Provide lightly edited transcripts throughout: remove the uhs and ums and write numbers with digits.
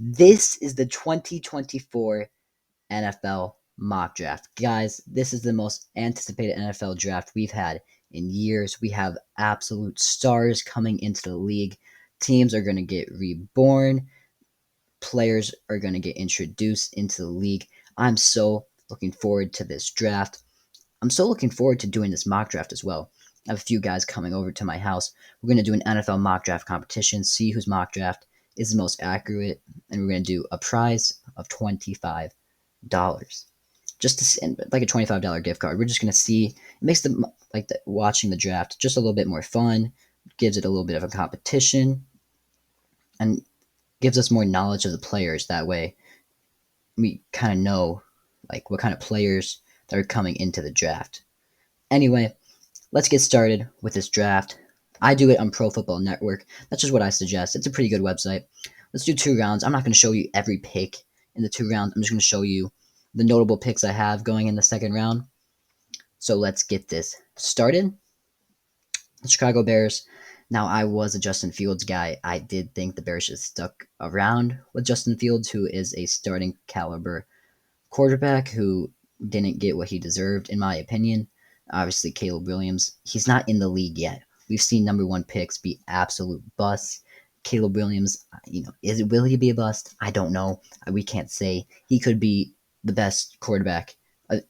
This is the 2024 NFL mock draft. Guys, this is the most anticipated NFL draft we've had in years. We have absolute stars coming into the league. Teams are going to get reborn. Players are going to get introduced into the league. I'm so looking forward to this draft. I'm so looking forward to doing this mock draft as well. I have a few guys coming over to my house. We're going to do an NFL mock draft competition, see whose mock draft is the most accurate, and we're going to do a prize of $25. Just to like a $25 gift card. We're just going to see. It makes watching the draft just a little bit more fun, gives it a little bit of a competition, and gives us more knowledge of the players. That way, we kind of know like what kind of players that are coming into the draft. Anyway, let's get started with this draft. I do it on Pro Football Network. That's just what I suggest. It's a pretty good website. Let's do 2 rounds. I'm not going to show you every pick in the 2 rounds. I'm just going to show you the notable picks I have going in the second round. So let's get this started. The Chicago Bears. Now, I was a Justin Fields guy. I did think the Bears should stuck around with Justin Fields, who is a starting caliber quarterback who didn't get what he deserved, in my opinion. Obviously, Caleb Williams, he's not in the league yet. We've seen number 1 picks be absolute busts. Caleb Williams, will he be a bust? I don't know. We can't say. He could be the best quarterback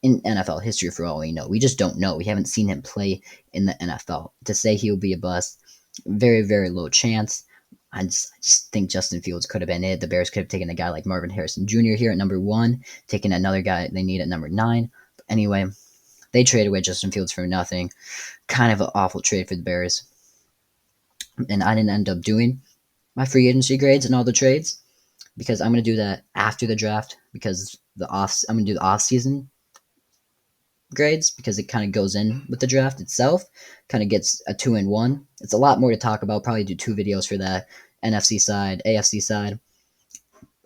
in NFL history for all we know. We just don't know. We haven't seen him play in the NFL. To say he'll be a bust, very, very low chance. I just think Justin Fields could have been it. The Bears could have taken a guy like Marvin Harrison Jr. here at number 1, taken another guy they need at number 9. But anyway, they traded away Justin Fields for nothing. Kind of an awful trade for the Bears. And I didn't end up doing my free agency grades and all the trades because I'm going to do that after the draft because I'm going to do the off-season grades because it kind of goes in with the draft itself, kind of gets a 2-in-1. It's a lot more to talk about. Probably do 2 videos for that, NFC side, AFC side.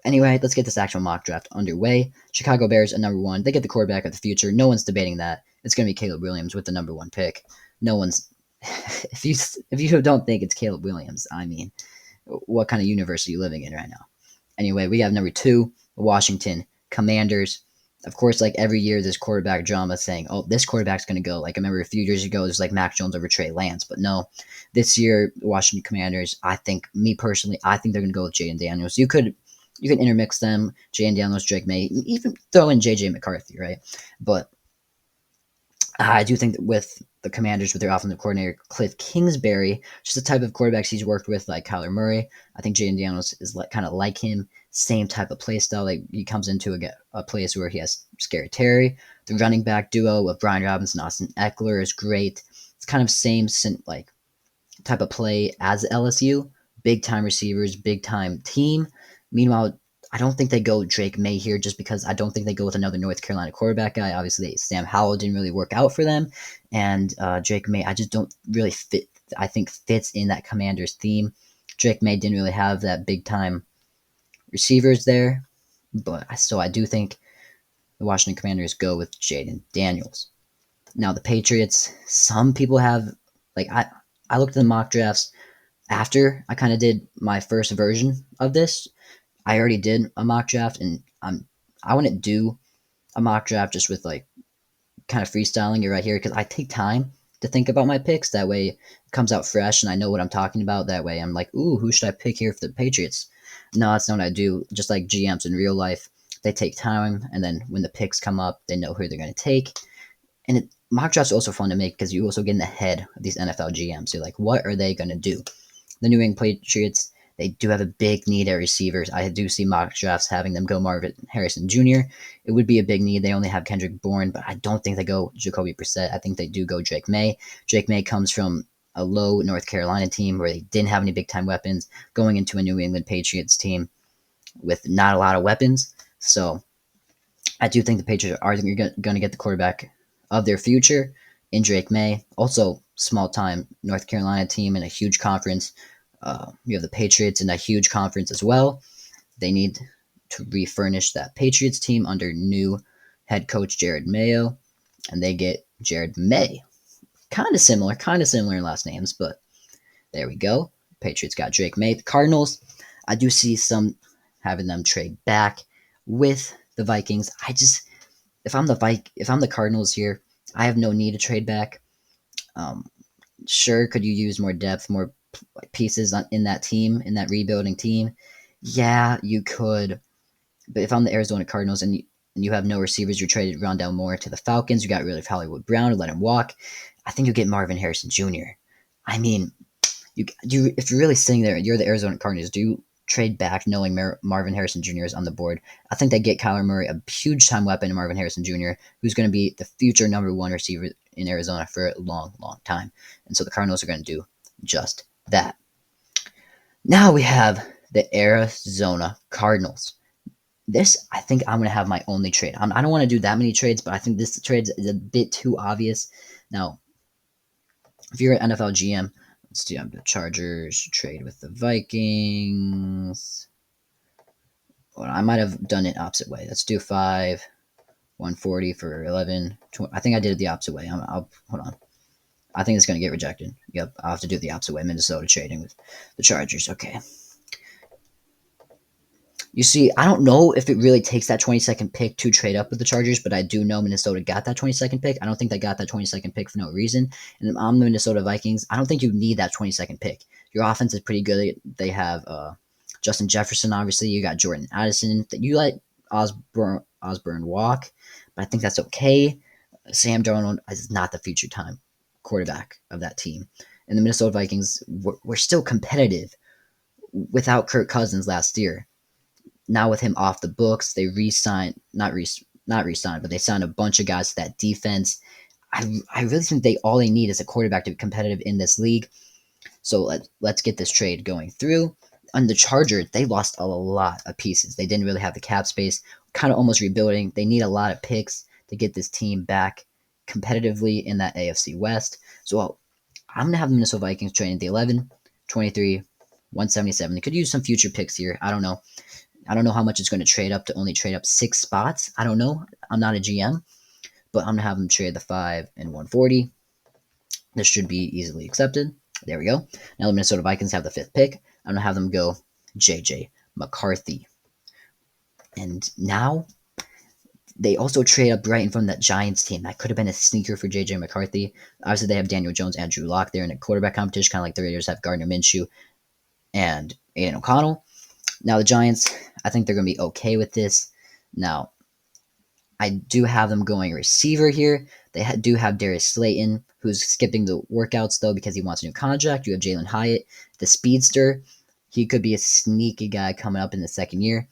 Anyway, let's get this actual mock draft underway. Chicago Bears at number 1. They get the quarterback of the future. No one's debating that. It's going to be Caleb Williams with the number 1 pick. No one's. If you don't think it's Caleb Williams, I mean, what kind of universe are you living in right now? Anyway, we have number 2, Washington Commanders. Of course, like every year, there's quarterback drama saying, oh, this quarterback's going to go. Like I remember a few years ago, there's like Mac Jones over Trey Lance. But no, this year, the Washington Commanders, I think they're going to go with Jaden Daniels. You can intermix them, Jaden Daniels, Drake May, even throw in J.J. McCarthy, right? But I do think that with the Commanders, with their offensive coordinator, Cliff Kingsbury, just the type of quarterbacks he's worked with, like Kyler Murray, I think Jaden Daniels is kind of like him, same type of play style. Like he comes into a place where he has Scary Terry. The running back duo of Brian Robinson, Austin Eckler is great. It's kind of same like type of play as LSU. Big time receivers, big time team. Meanwhile, I don't think they go Drake May here just because I don't think they go with another North Carolina quarterback guy. Obviously, Sam Howell didn't really work out for them. And Drake May, I just don't really fit. I think fits in that Commanders theme. Drake May didn't really have that big time receivers there. But I do think the Washington Commanders go with Jaden Daniels. Now, the Patriots, some people have, I looked at the mock drafts after I kind of did my first version of this. I already did a mock draft, and I wouldn't do a mock draft just with like kind of freestyling it right here because I take time to think about my picks. That way it comes out fresh and I know what I'm talking about. That way I'm like, ooh, who should I pick here for the Patriots? No, that's not what I do. Just like GMs in real life, they take time, and then when the picks come up, they know who they're going to take. And mock drafts are also fun to make because you also get in the head of these NFL GMs. You're like, what are they going to do? The New England Patriots, they do have a big need at receivers. I do see mock drafts having them go Marvin Harrison Jr. It would be a big need. They only have Kendrick Bourne, but I don't think they go Jacoby Brissett. I think they do go Drake May. Drake May comes from a low North Carolina team where they didn't have any big-time weapons, going into a New England Patriots team with not a lot of weapons. So I do think the Patriots are going to get the quarterback of their future in Drake May. Also, small-time North Carolina team in a huge conference. You have the Patriots in a huge conference as well. They need to refurnish that Patriots team under new head coach Jared Mayo, and they get Jared May. Kind of similar in last names, but there we go. Patriots got Drake May. The Cardinals, I do see some having them trade back with the Vikings. If I'm the Cardinals here, I have no need to trade back. Um, sure, could you use more depth, more pieces in that team, in that rebuilding team? Yeah, you could. But if I'm the Arizona Cardinals and you have no receivers, you traded Rondell Moore to the Falcons. You got rid of Hollywood Brown to let him walk. I think you get Marvin Harrison Jr. I mean, if you're really sitting there, you're the Arizona Cardinals. Do you trade back knowing Marvin Harrison Jr. is on the board? I think they get Kyler Murray, a huge time weapon, in Marvin Harrison Jr., who's going to be the future #1 receiver in Arizona for a long, long time. And so the Cardinals are going to do just that. Now we have the Arizona Cardinals. This, I think I'm going to have my only trade. I don't want to do that many trades, but I think this trade is a bit too obvious. Now, if you're an NFL GM, let's do the Chargers trade with the Vikings. Well, I might have done it opposite way. Let's do 5, 140 for 11. 20. I think I did it the opposite way. I'll hold on. I think it's going to get rejected. Yep, I'll have to do it the opposite way. Minnesota trading with the Chargers. Okay. You see, I don't know if it really takes that 22nd pick to trade up with the Chargers, but I do know Minnesota got that 22nd pick. I don't think they got that 22nd pick for no reason. And I'm the Minnesota Vikings. I don't think you need that 22nd pick. Your offense is pretty good. They have Justin Jefferson, obviously. You got Jordan Addison. You let Osborne walk, but I think that's okay. Sam Darnold is not the future time quarterback of that team. And the Minnesota Vikings were still competitive without Kirk Cousins last year. Now with him off the books, they re-signed, not re-signed, but they signed a bunch of guys to that defense. I really think all they need is a quarterback to be competitive in this league. So let's get this trade going through. On the Chargers, they lost a lot of pieces. They didn't really have the cap space, kind of almost rebuilding. They need a lot of picks to get this team back competitively in that AFC West. So I'm going to have the Minnesota Vikings trading the 11, 23, 177. They could use some future picks here. I don't know. I don't know how much it's going to trade up to only trade up 6 spots. I don't know. I'm not a GM, but I'm going to have them trade the 5 and 140. This should be easily accepted. There we go. Now the Minnesota Vikings have the 5th pick. I'm going to have them go J.J. McCarthy. And now they also trade up right in front of that Giants team. That could have been a sneaker for J.J. McCarthy. Obviously, they have Daniel Jones and Drew Lock there in a quarterback competition, kind of like the Raiders have Gardner Minshew and Aiden O'Connell. Now the Giants, I think they're going to be okay with this. Now, I do have them going receiver here. They do have Darius Slayton, who's skipping the workouts, though, because he wants a new contract. You have Jalen Hyatt, the speedster. He could be a sneaky guy coming up in the second year.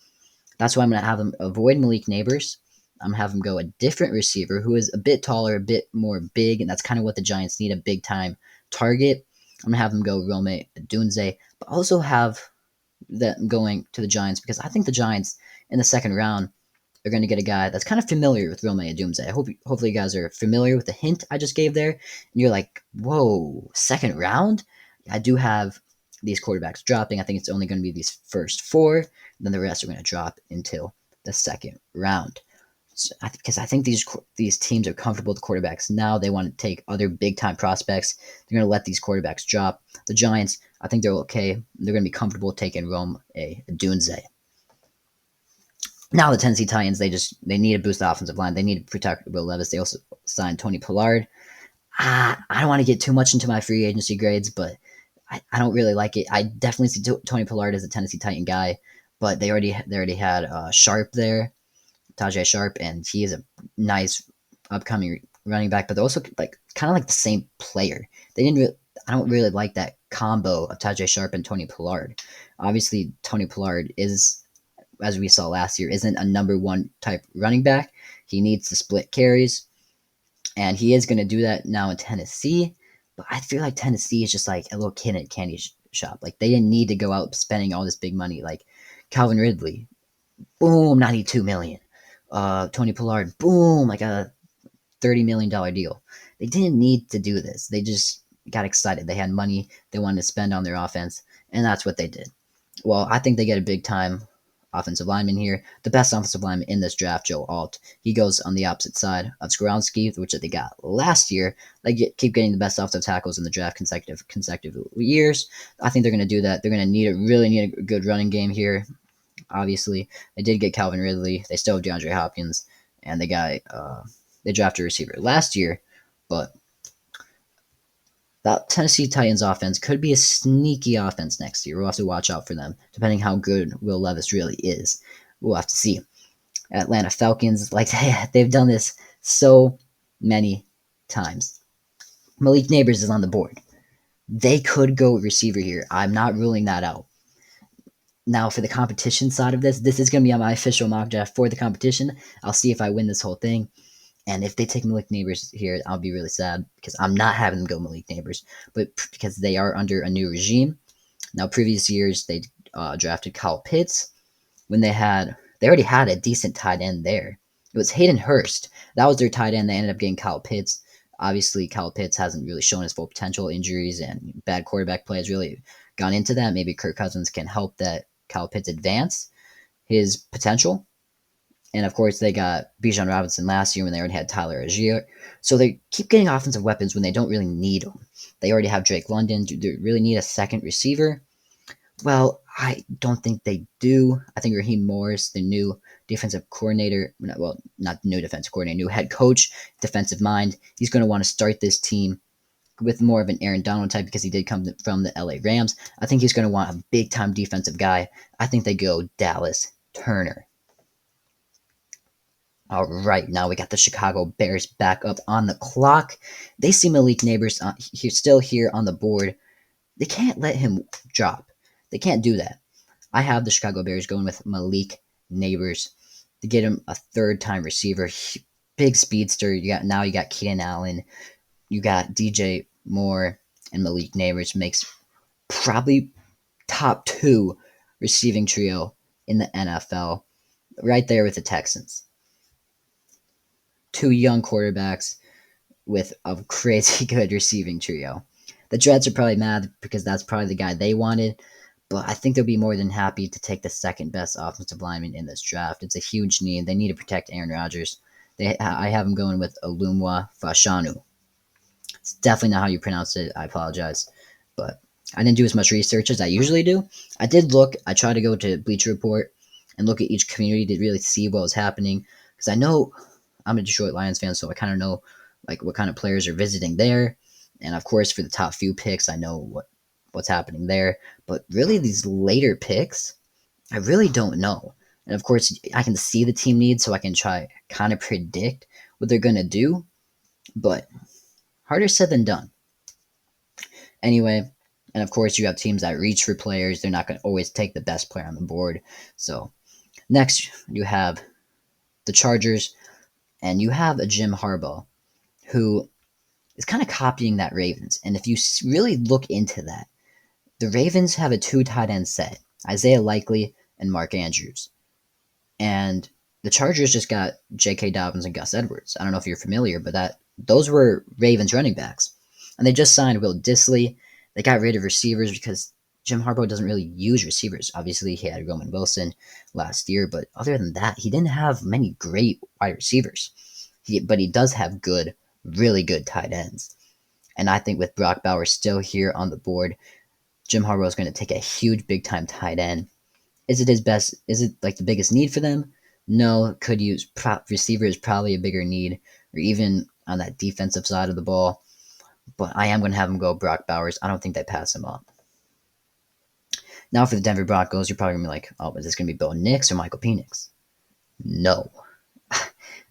That's why I'm going to have them avoid Malik Neighbors. I'm going to have them go a different receiver who is a bit taller, a bit more big, and that's kind of what the Giants need, a big-time target. I'm going to have them go Rome Odunze, but also have them going to the Giants because I think the Giants in the second round are going to get a guy that's kind of familiar with Rome Odunze. Hopefully you guys are familiar with the hint I just gave there, and you're like, whoa, second round? I do have these quarterbacks dropping. I think it's only going to be these first 4, then the rest are going to drop until the second round. Because I think these teams are comfortable with quarterbacks now. They want to take other big-time prospects. They're going to let these quarterbacks drop. The Giants, I think they're okay. They're going to be comfortable taking Rome Odunze. Now the Tennessee Titans, they need to boost the offensive line. They need to protect Will Levis. They also signed Tony Pollard. I don't want to get too much into my free agency grades, but I don't really like it. I definitely see Tony Pollard as a Tennessee Titan guy, but they already had Sharp there, Tajay Sharp, and he is a nice upcoming running back. But they're also like kind of like the same player. I don't really like that combo of Tajay Sharp and Tony Pollard. Obviously, Tony Pollard is, as we saw last year, isn't a number 1 type running back. He needs to split carries, and he is going to do that now in Tennessee. But I feel like Tennessee is just like a little kid in a candy shop. Like they didn't need to go out spending all this big money. Like Calvin Ridley, boom, $92 million. Tony Pollard, boom, like a $30 million deal. They didn't need to do this. They just got excited. They had money they wanted to spend on their offense, and that's what they did. Well, I think they get a big-time offensive lineman here. The best offensive lineman in this draft, Joe Alt. He goes on the opposite side of Skoronski, which they got last year. They keep getting the best offensive tackles in the draft consecutive years. I think they're going to do that. They're going to really need a good running game here. Obviously, they did get Calvin Ridley. They still have DeAndre Hopkins, and they drafted a receiver last year, but that Tennessee Titans offense could be a sneaky offense next year. We'll have to watch out for them, depending how good Will Levis really is. We'll have to see. Atlanta Falcons, like they've done this so many times. Malik Neighbors is on the board. They could go receiver here. I'm not ruling that out. Now, for the competition side of this is going to be on my official mock draft for the competition. I'll see if I win this whole thing. And if they take Malik Neighbors here, I'll be really sad because I'm not having them go Malik Neighbors, but because they are under a new regime. Now, previous years, they drafted Kyle Pitts when they already had a decent tight end there. It was Hayden Hurst. That was their tight end. They ended up getting Kyle Pitts. Obviously, Kyle Pitts hasn't really shown his full potential. Injuries and bad quarterback play has really gone into that. Maybe Kirk Cousins can help that Kyle Pitts advance his potential. And of course, they got Bijan Robinson last year when they already had Tyler Algier. So they keep getting offensive weapons when they don't really need them. They already have Drake London. Do they really need a second receiver? Well, I don't think they do. I think Raheem Morris, the new defensive coordinator, well, not the new defensive coordinator, new head coach, defensive mind, he's going to want to start this team with more of an Aaron Donald type because he did come from the LA Rams. I think he's going to want a big-time defensive guy. I think they go Dallas Turner. All right, now we got the Chicago Bears back up on the clock. They see Malik Neighbors still here on the board. They can't let him drop. They can't do that. I have the Chicago Bears going with Malik Neighbors to get him a third-time receiver. Big speedster. You got Keenan Allen. You got DJ Moore, and Malik Neighbors makes probably top 2 receiving trio in the NFL, right there with the Texans. 2 young quarterbacks with a crazy good receiving trio. The Jets are probably mad because that's probably the guy they wanted, but I think they'll be more than happy to take the second best offensive lineman in this draft. It's a huge need. They need to protect Aaron Rodgers. I have him going with Olumwa Fashanu. It's definitely not how you pronounce it. I apologize, but I didn't do as much research as I usually do. I did look. I tried to go to Bleacher Report and look at each community to really see what was happening because I know I'm a Detroit Lions fan, so I kind of know like what kind of players are visiting there. And of course, for the top few picks, I know what's happening there. But really, these later picks, I really don't know. And of course, I can see the team needs, so I can try kind of predict what they're going to do. But harder said than done. Anyway, and of course, you have teams that reach for players. They're not going to always take the best player on the board. So next, you have the Chargers, and you have a Jim Harbaugh, who is kind of copying that Ravens. And if you really look into that, the Ravens have a 2 tight end set, Isaiah Likely and Mark Andrews. And the Chargers just got J.K. Dobbins and Gus Edwards. I don't know if you're familiar, but those were Ravens running backs. And they just signed Will Dissly. They got rid of receivers because Jim Harbaugh doesn't really use receivers. Obviously, he had Roman Wilson last year, but other than that, he didn't have many great wide receivers. But he does have really good tight ends. And I think with Brock Bowers still here on the board, Jim Harbaugh is going to take a huge big-time tight end. Is it his best? Is it like the biggest need for them? No, could use receiver is probably a bigger need, or even on that defensive side of the ball. But I am going to have him go Brock Bowers. I don't think they pass him up. Now for the Denver Broncos, you're probably going to be like, oh, is this going to be Bo Nix or Michael Penix? No.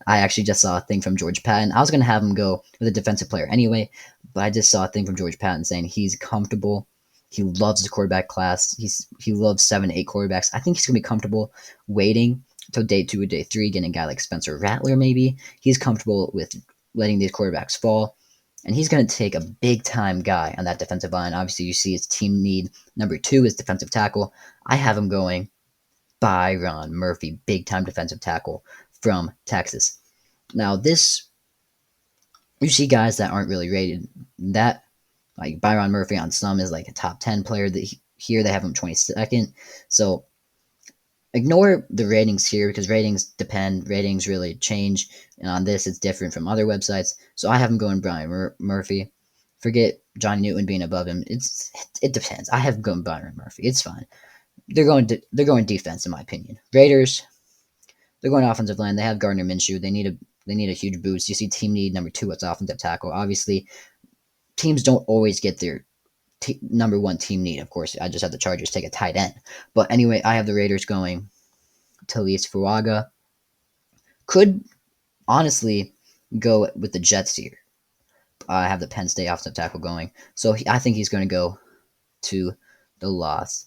I actually just saw a thing from George Patton. I was going to have him go with a defensive player anyway, but I just saw a thing from George Patton saying he's comfortable. He loves the quarterback class. He loves 7 to 8 quarterbacks. I think he's going to be comfortable waiting until day 2 or day 3, getting a guy like Spencer Rattler maybe. He's comfortable with letting these quarterbacks fall, and he's going to take a big-time guy on that defensive line. Obviously, you see his team need. Number 2 is defensive tackle. I have him going Byron Murphy, big-time defensive tackle from Texas. Now, you see guys that aren't really rated. That, like Byron Murphy on some is like a top 10 player. Here they have him 22nd. So ignore the ratings here because ratings depend. Ratings really change. And on this, it's different from other websites. So I have him going Byron Murphy. Forget Johnny Newton being above him. It depends. I have him going Byron Murphy. It's fine. they're going defense in my opinion. Raiders, they're going offensive line. They have Gardner Minshew. They need a huge boost. You see team need number 2, it's offensive tackle. Obviously, teams don't always get their number 1 team need. Of course, I just had the Chargers take a tight end. But anyway, I have the Raiders going Talis Fuaga. Could honestly go with the Jets here. I have the Penn State offensive tackle going. So I think he's going to go to the Las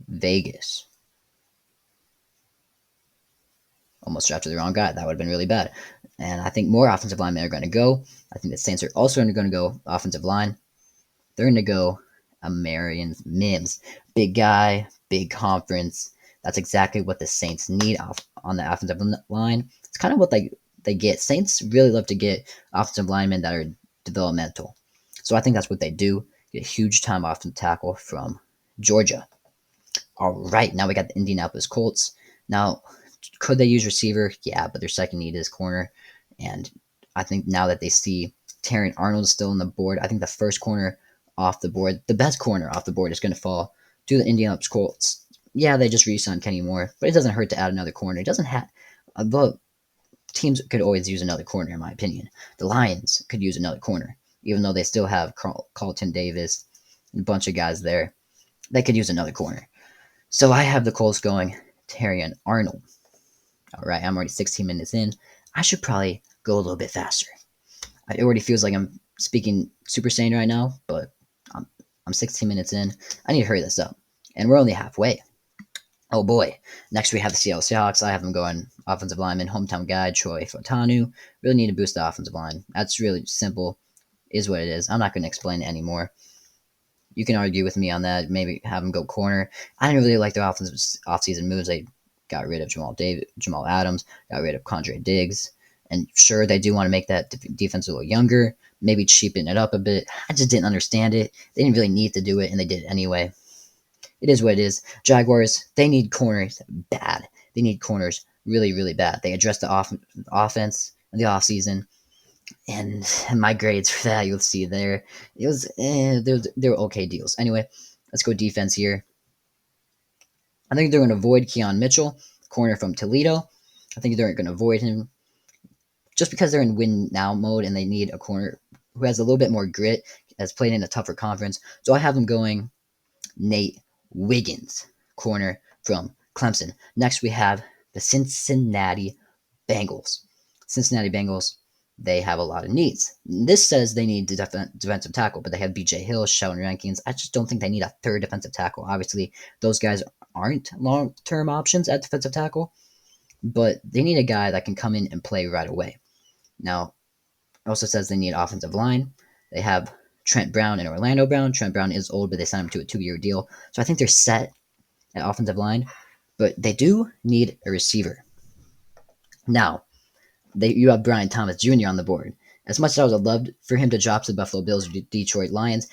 Vegas. Almost drafted the wrong guy. That would have been really bad. And I think more offensive linemen are going to go. I think the Saints are also going to go offensive line. They're going to go Marion Mims. Big guy, big conference. That's exactly what the Saints need on the offensive line. It's kind of what they get. Saints really love to get offensive linemen that are developmental. So I think that's what they do. Get a huge time offensive tackle from Georgia. All right, now we got the Indianapolis Colts. Now, could they use receiver? Yeah, but their second need is corner. And I think now that they see Terran Arnold still on the board, I think the first corner off the board, the best corner off the board is going to fall to the Indianapolis Colts. Yeah, they just re-signed Kenny Moore, but it doesn't hurt to add another corner. It doesn't have, but teams could always use another corner, in my opinion. The Lions could use another corner, even though they still have Carlton Davis, and a bunch of guys there. They could use another corner. So I have the Colts going Terrion Arnold. All right, I'm already 16 minutes in. I should probably go a little bit faster. It already feels like I'm speaking Super Saiyan right now, but I'm 16 minutes in. I need to hurry this up. And we're only halfway. Oh boy. Next we have the Seattle Seahawks. I have them going offensive lineman, hometown guy, Troy Fotanu. Really need to boost the offensive line. That's really simple. Is what it is. I'm not going to explain it anymore. You can argue with me on that. Maybe have them go corner. I didn't really like their offseason moves. They got rid of Jamal Adams, got rid of Condre Diggs. And sure, they do want to make that defense a little younger, maybe cheapen it up a bit. I just didn't understand it. They didn't really need to do it, and they did it anyway. It is what it is. Jaguars, they need corners bad. They need corners really, really bad. They addressed the offense in the offseason, and my grades for that, you'll see there. It was, they were okay deals. Anyway, let's go defense here. I think they're going to avoid Keon Mitchell, corner from Toledo. I think they're going to avoid him just because they're in win now mode and they need a corner who has a little bit more grit, has played in a tougher conference. So I have them going Nate Wiggins, corner from Clemson. Next, we have the Cincinnati Bengals. Cincinnati Bengals, they have a lot of needs. This says they need defensive tackle, but they have B.J. Hill, Sheldon Rankins. I just don't think they need a third defensive tackle. Obviously, those guys aren't long-term options at defensive tackle, but they need a guy that can come in and play right away. Now, it also says they need offensive line. They have Trent Brown and Orlando Brown. Trent Brown is old, but they signed him to a 2-year deal. So I think they're set at offensive line, but they do need a receiver. Now, you have Brian Thomas Jr. on the board. As much as I would have loved for him to drop to the Buffalo Bills or Detroit Lions,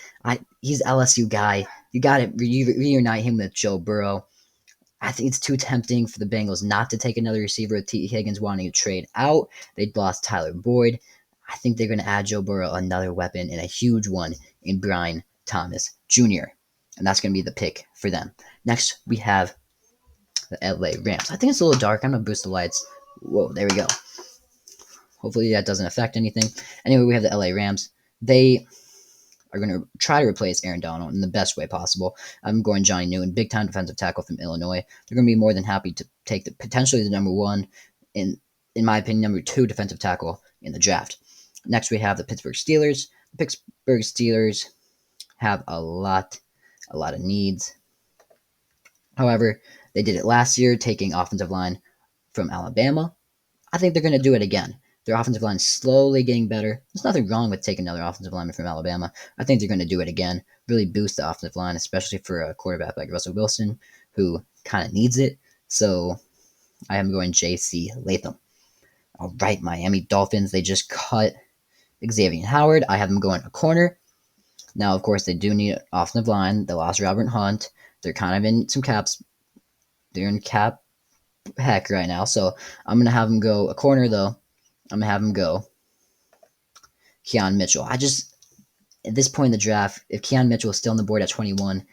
he's LSU guy. You got to reunite him with Joe Burrow. I think it's too tempting for the Bengals not to take another receiver with T. Higgins wanting to trade out. They'd lost Tyler Boyd. I think they're going to add Joe Burrow another weapon and a huge one in Brian Thomas Jr. And that's going to be the pick for them. Next, we have the LA Rams. I think it's a little dark. I'm going to boost the lights. Whoa, there we go. Hopefully that doesn't affect anything. Anyway, we have the LA Rams. They are going to try to replace Aaron Donald in the best way possible. I'm going Johnny Newton, big-time defensive tackle from Illinois. They're going to be more than happy to take potentially the number 1, in my opinion, number 2 defensive tackle in the draft. Next, we have the Pittsburgh Steelers. The Pittsburgh Steelers have a lot of needs. However, they did it last year, taking offensive line from Alabama. I think they're going to do it again. Their offensive line is slowly getting better. There's nothing wrong with taking another offensive lineman from Alabama. I think they're going to do it again. Really boost the offensive line, especially for a quarterback like Russell Wilson, who kind of needs it. So I am going J.C. Latham. All right, Miami Dolphins. They just cut Xavier Howard. I have them going a corner. Now, of course, they do need an offensive line. They lost Robert Hunt. They're kind of in some caps. They're in cap heck right now. So I'm going to have them go a corner, though. I'm going to have him go Keon Mitchell. At this point in the draft, if Keon Mitchell is still on the board at 21,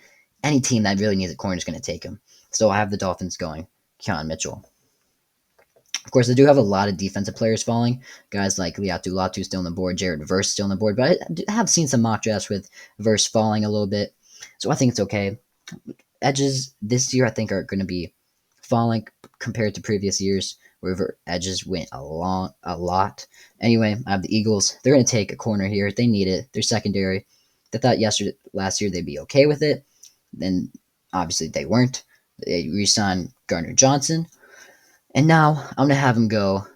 any team that really needs a corner is going to take him. So I have the Dolphins going Keon Mitchell. Of course, I do have a lot of defensive players falling. Guys like Liatu Latu still on the board, Jared Verse still on the board, but I have seen some mock drafts with Verse falling a little bit. So I think it's okay. Edges this year I think are going to be falling compared to previous years where edges went a lot. Anyway, I have the Eagles. They're going to take a corner here. They need it. They're secondary. They thought last year they'd be okay with it. Then obviously they weren't. They re-signed Gardner Johnson. And now I'm going to have him go.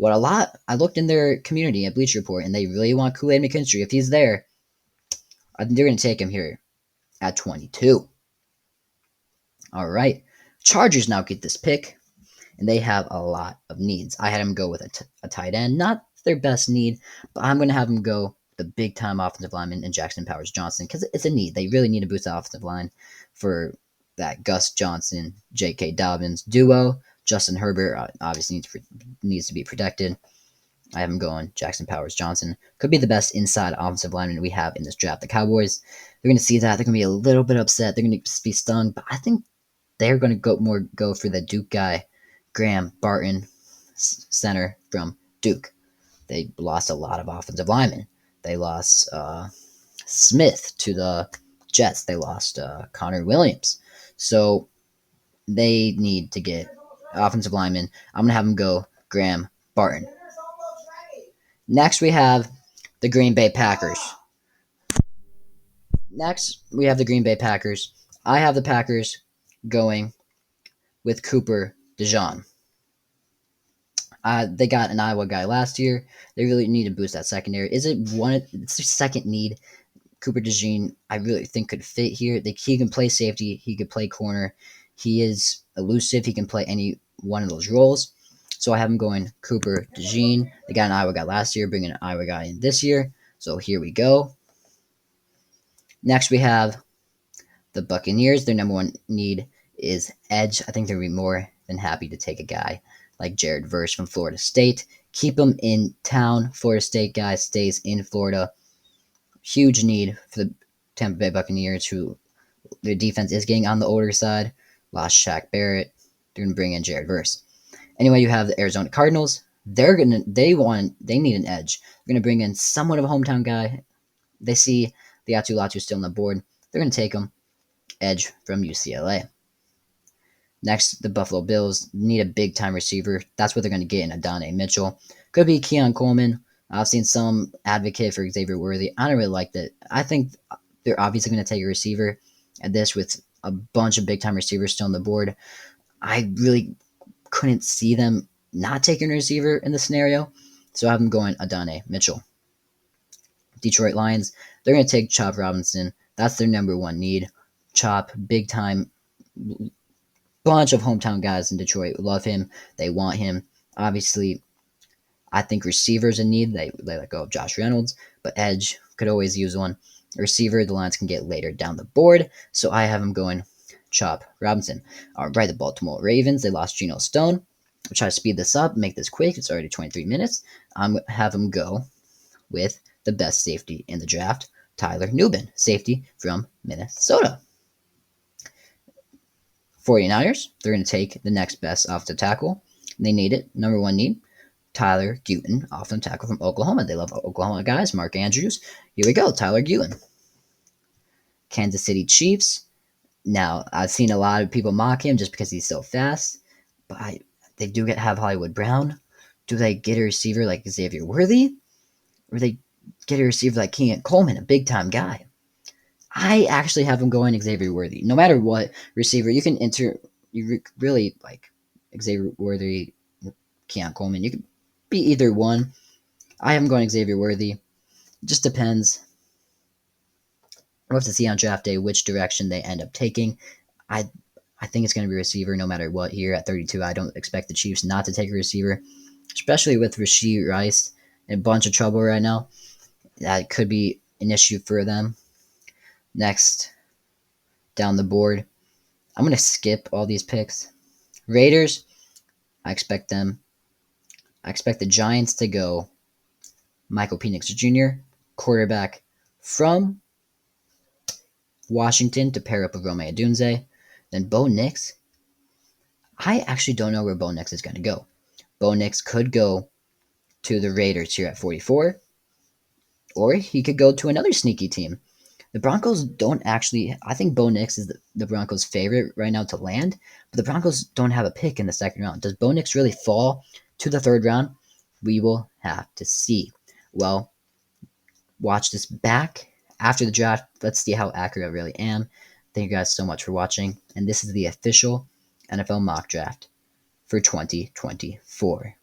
I looked in their community at Bleacher Report, and they really want Kool-Aid McKinstry. If he's there, I think they're going to take him here at 22. All right. Chargers now get this pick, and they have a lot of needs. I had him go with a tight end, not their best need, but I'm going to have him go the big-time offensive lineman in Jackson Powers Johnson because it's a need. They really need to boost the offensive line for that Gus Johnson, J.K. Dobbins duo. Justin Herbert obviously needs to be protected. I have him going Jackson Powers Johnson. Could be the best inside offensive lineman we have in this draft. The Cowboys, they're going to see that. They're going to be a little bit upset. They're going to be stung, but I think they're going to go for the Duke guy, Graham Barton, center from Duke. They lost a lot of offensive linemen. They lost Smith to the Jets. They lost Connor Williams. So they need to get offensive linemen. I'm going to have them go Graham Barton. Next, we have the Green Bay Packers. I have the Packers going with Cooper DeJean. They got an Iowa guy last year. They really need to boost that secondary. It's their second need. Cooper DeJean, I really think could fit here. He can play safety. He could play corner. He is elusive. He can play any one of those roles. So I have him going Cooper DeJean. They got an Iowa guy last year, bringing an Iowa guy in this year. So here we go. Next, we have the Buccaneers. Their number one need is edge. I think they'd be more than happy to take a guy like Jared Verse from Florida State. Keep him in town. Florida State guy stays in Florida. Huge need for the Tampa Bay Buccaneers, who their defense is getting on the older side. Lost Shaq Barrett. They're going to bring in Jared Verse. Anyway, you have the Arizona Cardinals. They need an edge. They're going to bring in somewhat of a hometown guy. They see the Atu Latu still on the board. They're going to take him. Edge from UCLA. Next, the Buffalo Bills need a big-time receiver. That's what they're going to get in Adonai Mitchell. Could be Keon Coleman. I've seen some advocate for Xavier Worthy. I don't really like that. I think they're obviously going to take a receiver at this with a bunch of big-time receivers still on the board. I really couldn't see them not taking a receiver in the scenario, so I have them going Adonai Mitchell. Detroit Lions, they're going to take Chop Robinson. That's their number one need. Chop, big-time, bunch of hometown guys in Detroit love him. They want him. Obviously, I think receivers in need. They let go of Josh Reynolds, but edge could always use one. A receiver, the Lions can get later down the board, so I have him going Chop Robinson. All right, the Baltimore Ravens, they lost Geno Stone. I'll try to speed this up, make this quick. It's already 23 minutes. I'm going to have him go with the best safety in the draft, Tyler Nubin, safety from Minnesota. 49ers, they're going to take the next best offensive tackle. They need it. Number one need, Tyler Guyton, offensive tackle from Oklahoma. They love Oklahoma guys. Mark Andrews. Here we go, Tyler Guyton. Kansas City Chiefs. Now, I've seen a lot of people mock him just because he's so fast, but they do have Hollywood Brown. Do they get a receiver like Xavier Worthy? Or they get a receiver like Keon Coleman, a big-time guy? I actually have him going Xavier Worthy. No matter what receiver, you can you really like Xavier Worthy, Keon Coleman. You could be either one. I have him going Xavier Worthy. It just depends. We'll have to see on draft day which direction they end up taking. I think it's going to be receiver no matter what here at 32. I don't expect the Chiefs not to take a receiver, especially with Rashee Rice in a bunch of trouble right now. That could be an issue for them. Next, down the board, I'm going to skip all these picks. Raiders, I expect the Giants to go Michael Penix Jr., quarterback from Washington, to pair up with Rome Odunze. Then Bo Nix, I actually don't know where Bo Nix is going to go. Bo Nix could go to the Raiders here at 44, or he could go to another sneaky team. The Broncos don't actually. I think Bo Nix is the Broncos' favorite right now to land, but the Broncos don't have a pick in the second round. Does Bo Nix really fall to the third round? We will have to see. Well, watch this back after the draft. Let's see how accurate I really am. Thank you guys so much for watching, and this is the official NFL mock draft for 2024.